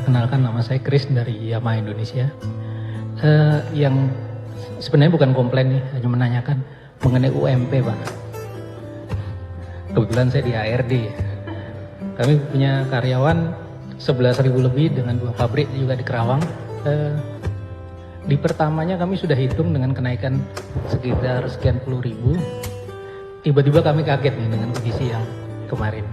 perkenalkan, nama saya Chris dari Yamaha Indonesia. Yang sebenarnya bukan komplain nih, hanya menanyakan mengenai UMP, Pak. Kebetulan saya di HRD. Kami punya karyawan 11.000 lebih dengan 2 pabrik juga di Kerawang. Di pertamanya kami sudah hitung dengan kenaikan sekitar sekian puluh ribu. Tiba-tiba kami kaget nih dengan kondisi yang kemarin.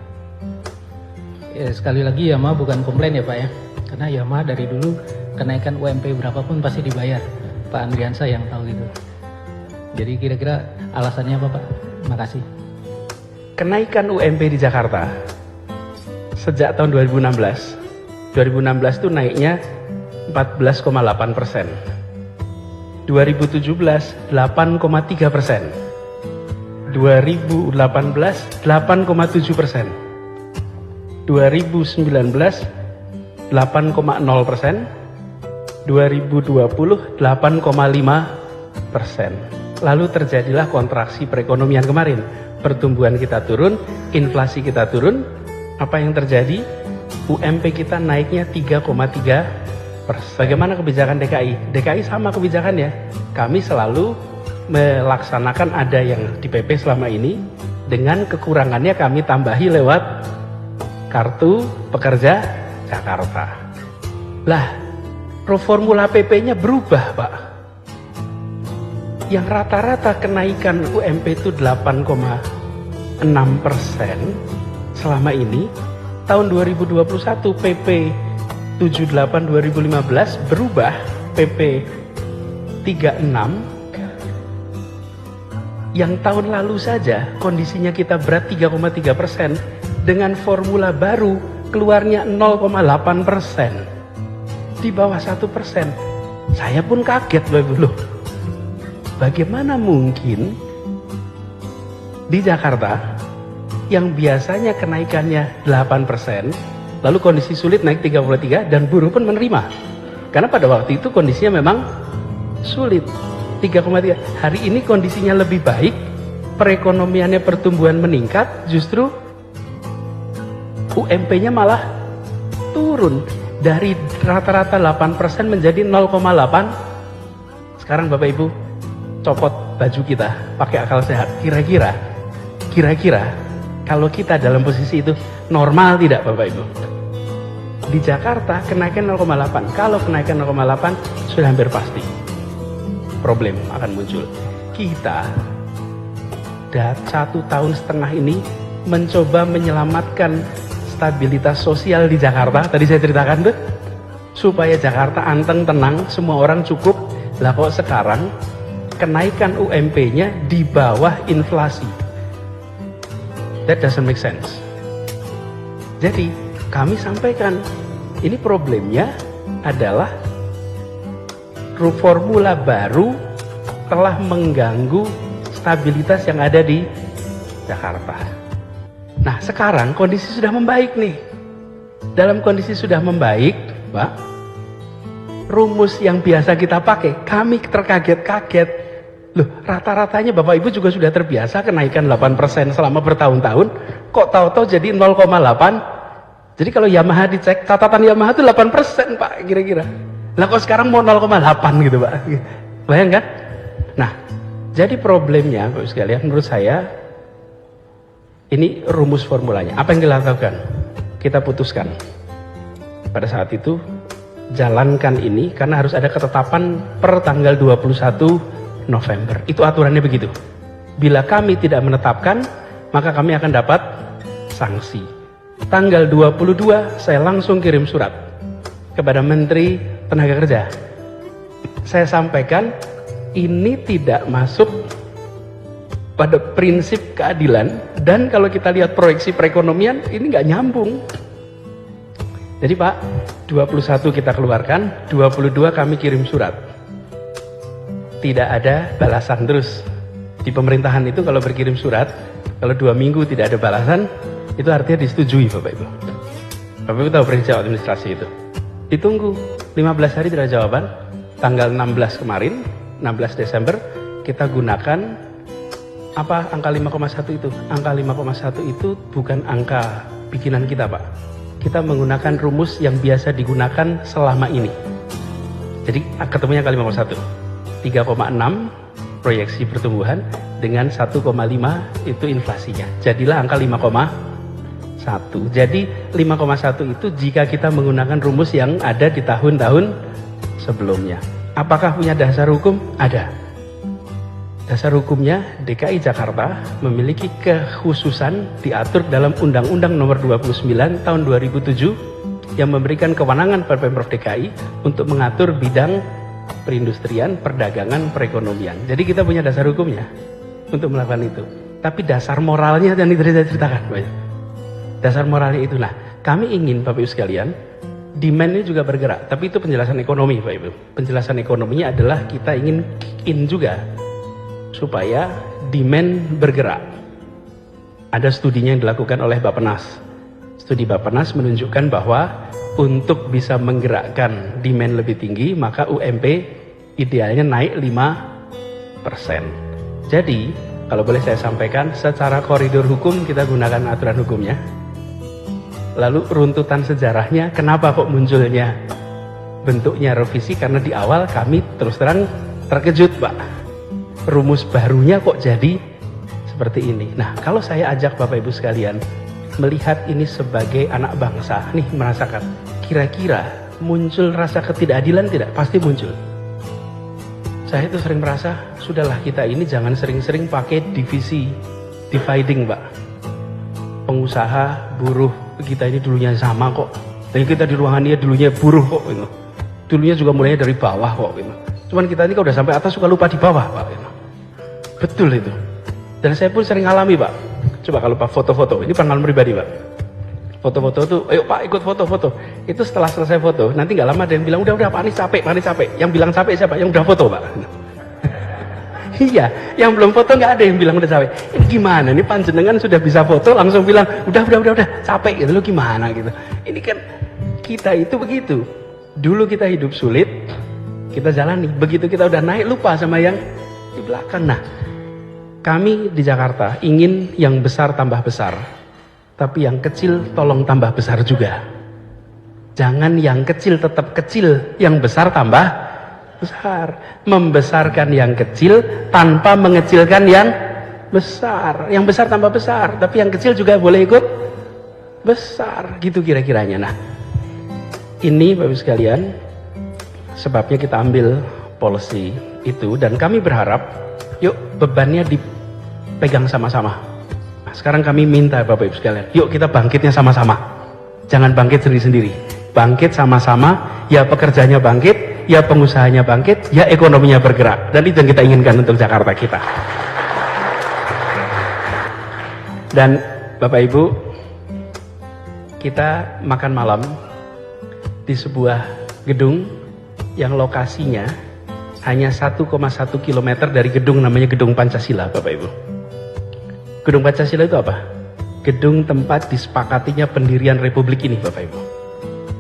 Sekali lagi Yamaha bukan komplain ya Pak ya, karena Yamaha dari dulu kenaikan UMP berapapun pasti dibayar. Pak Andriansa yang tahu itu. Jadi kira-kira alasannya apa Pak? Terima kasih. Kenaikan UMP di Jakarta sejak tahun 2016 itu naiknya 14,8%, 2017 8,3%, 2018 8,7%, 2019 8,0%, 2020 8,5%. Lalu terjadilah kontraksi perekonomian kemarin. Pertumbuhan kita turun, inflasi kita turun. Apa yang terjadi? UMP kita naiknya 3,3%. Bagaimana kebijakan DKI? DKI sama kebijakannya. Kami selalu melaksanakan ada yang di PP selama ini, dengan kekurangannya kami tambahi lewat Kartu Pekerja Jakarta. Lah, formula PP-nya berubah, Pak. Yang rata-rata kenaikan UMP itu 8,6% selama ini. Tahun 2021 PP 78 2015 berubah PP 36. Yang tahun lalu saja kondisinya kita berat 3,3%, dengan formula baru keluarnya 0,8%, di bawah 1%. Saya pun kaget loh. Bagaimana mungkin di Jakarta yang biasanya kenaikannya 8%, lalu kondisi sulit naik 33 dan buruh pun menerima. Karena pada waktu itu kondisinya memang sulit, 3,3. Hari ini kondisinya lebih baik, perekonomiannya, pertumbuhan meningkat, justru UMP-nya malah turun dari rata-rata 8% menjadi 0,8. Sekarang Bapak Ibu copot baju kita, pakai akal sehat. Kira-kira kalau kita dalam posisi itu normal tidak Bapak Ibu? Di Jakarta kenaikan 0,8. Kalau kenaikan 0,8 sudah hampir pasti problem akan muncul. Kita 1,5 tahun ini mencoba menyelamatkan stabilitas sosial di Jakarta. Tadi saya ceritakan tuh, supaya Jakarta anteng, tenang, semua orang cukup. Lah kok sekarang kenaikan UMP-nya di bawah inflasi? That doesn't make sense. Jadi kami sampaikan, ini problemnya adalah formula baru telah mengganggu stabilitas yang ada di Jakarta. Nah sekarang kondisi sudah membaik nih. Dalam kondisi sudah membaik, Pak, rumus yang biasa kita pakai, kami terkaget-kaget. Loh, rata-ratanya Bapak Ibu juga sudah terbiasa kenaikan 8% selama bertahun-tahun, kok tahu-tahu jadi 0,8. Jadi kalau Yamaha dicek, catatan Yamaha itu 8% Pak, kira-kira. Lah kok sekarang mau 0,8 gitu Pak. Bayangkan? Nah, jadi problemnya Bapak sekalian, menurut saya ini rumus formulanya. Apa yang dilakukan? Kita putuskan. Pada saat itu jalankan ini, karena harus ada ketetapan per tanggal 21 November. Itu aturannya begitu. Bila kami tidak menetapkan, maka kami akan dapat sanksi. Tanggal 22 saya langsung kirim surat kepada Menteri Tenaga Kerja. Saya sampaikan ini tidak masuk pada prinsip keadilan, dan kalau kita lihat proyeksi perekonomian ini nggak nyambung. Jadi Pak, 21 kita keluarkan, 22 kami kirim surat. Tidak ada balasan terus. Di pemerintahan itu kalau berkirim surat, kalau 2 minggu tidak ada balasan, itu artinya disetujui Bapak Ibu. Bapak Ibu tahu prinsip administrasi itu. Ditunggu 15 hari tidak ada jawaban. Tanggal 16 kemarin, 16 Desember, kita gunakan apa angka 5,1 itu? Angka 5,1 itu bukan angka bikinan kita Pak. kita menggunakan rumus yang biasa digunakan selama ini. Jadi ketemunya kali 5,1. 3,6 proyeksi pertumbuhan dengan 1,5 itu inflasinya. Jadilah angka 5,1. Jadi 5,1 itu jika kita menggunakan rumus yang ada di tahun-tahun sebelumnya. Apakah punya dasar hukum? Ada. Dasar hukumnya DKI Jakarta memiliki kekhususan diatur dalam Undang-Undang Nomor 29 Tahun 2007 yang memberikan kewenangan pada Pemprov DKI untuk mengatur bidang perindustrian, perdagangan, perekonomian. Jadi kita punya dasar hukumnya untuk melakukan itu. Tapi dasar moralnya yang tadi saya ceritakan, dasar moralnya itu. Nah, kami ingin Bapak Ibu sekalian, demand ini juga bergerak. Tapi itu penjelasan ekonomi, Bapak Ibu. Penjelasan ekonominya adalah kita ingin kick in juga supaya demand bergerak. Ada studinya yang dilakukan oleh Bappenas. Studi Bappenas menunjukkan bahwa untuk bisa menggerakkan demand lebih tinggi, maka UMP idealnya naik 5%. Jadi, kalau boleh saya sampaikan, secara koridor hukum kita gunakan aturan hukumnya. Lalu runtutan sejarahnya, kenapa kok munculnya bentuknya revisi? Karena di awal kami terus terang terkejut, Pak. Rumus barunya kok jadi seperti ini. Nah, kalau saya ajak Bapak Ibu sekalian melihat ini sebagai anak bangsa, nih merasakan, kira-kira muncul rasa ketidakadilan tidak? Pasti muncul. Saya itu sering merasa, sudahlah kita ini jangan sering-sering pakai divisi, dividing, Pak. Pengusaha, buruh, kita ini dulunya sama kok. Dan kita di ruangan dia dulunya buruh kok. Gitu. Dulunya juga mulainya dari bawah kok. Gitu. Cuman kita ini kalau udah sampai atas suka lupa di bawah, Pak. Gitu. Betul itu. Dan saya pun sering alami, Pak. Coba kalau Pak foto-foto, ini pengalaman pribadi, Pak. Foto-foto tuh, ayo Pak ikut foto-foto. Itu setelah selesai foto, nanti nggak lama ada yang bilang, udah Pak ini capek, Pak ini capek. Yang bilang capek siapa? Yang udah foto, Pak. Iya, yang belum foto nggak ada yang bilang udah capek. Ini gimana? Ini panjenengan sudah bisa foto, langsung bilang, udah, capek gitu. Lo gimana gitu? Ini kan kita itu begitu. Dulu kita hidup sulit, kita jalani. Begitu kita udah naik, lupa sama yang di belakang. Nah, kami di Jakarta ingin yang besar tambah besar, tapi yang kecil tolong tambah besar juga. Jangan yang kecil tetap kecil, yang besar tambah besar. Membesarkan yang kecil tanpa mengecilkan yang besar. Yang besar tambah besar, tapi yang kecil juga boleh ikut besar. Gitu kira-kiranya. Nah, ini Bapak Ibu sekalian, sebabnya kita ambil policy itu, dan kami berharap, yuk bebannya dipegang sama-sama. Nah, sekarang kami minta Bapak Ibu sekalian, yuk kita bangkitnya sama-sama. Jangan bangkit sendiri-sendiri. Bangkit sama-sama, ya pekerjanya bangkit, ya pengusahanya bangkit, ya ekonominya bergerak. Dan itu yang kita inginkan untuk Jakarta kita. Dan Bapak Ibu, kita makan malam di sebuah gedung yang lokasinya hanya 1,1 km dari gedung namanya Gedung Pancasila, Bapak Ibu. Gedung Pancasila itu apa? Gedung tempat disepakatinya pendirian Republik ini, Bapak Ibu.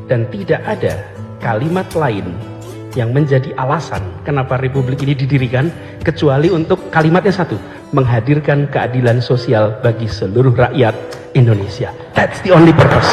Dan tidak ada kalimat lain yang menjadi alasan kenapa Republik ini didirikan kecuali untuk kalimatnya satu, menghadirkan keadilan sosial bagi seluruh rakyat Indonesia. That's the only purpose.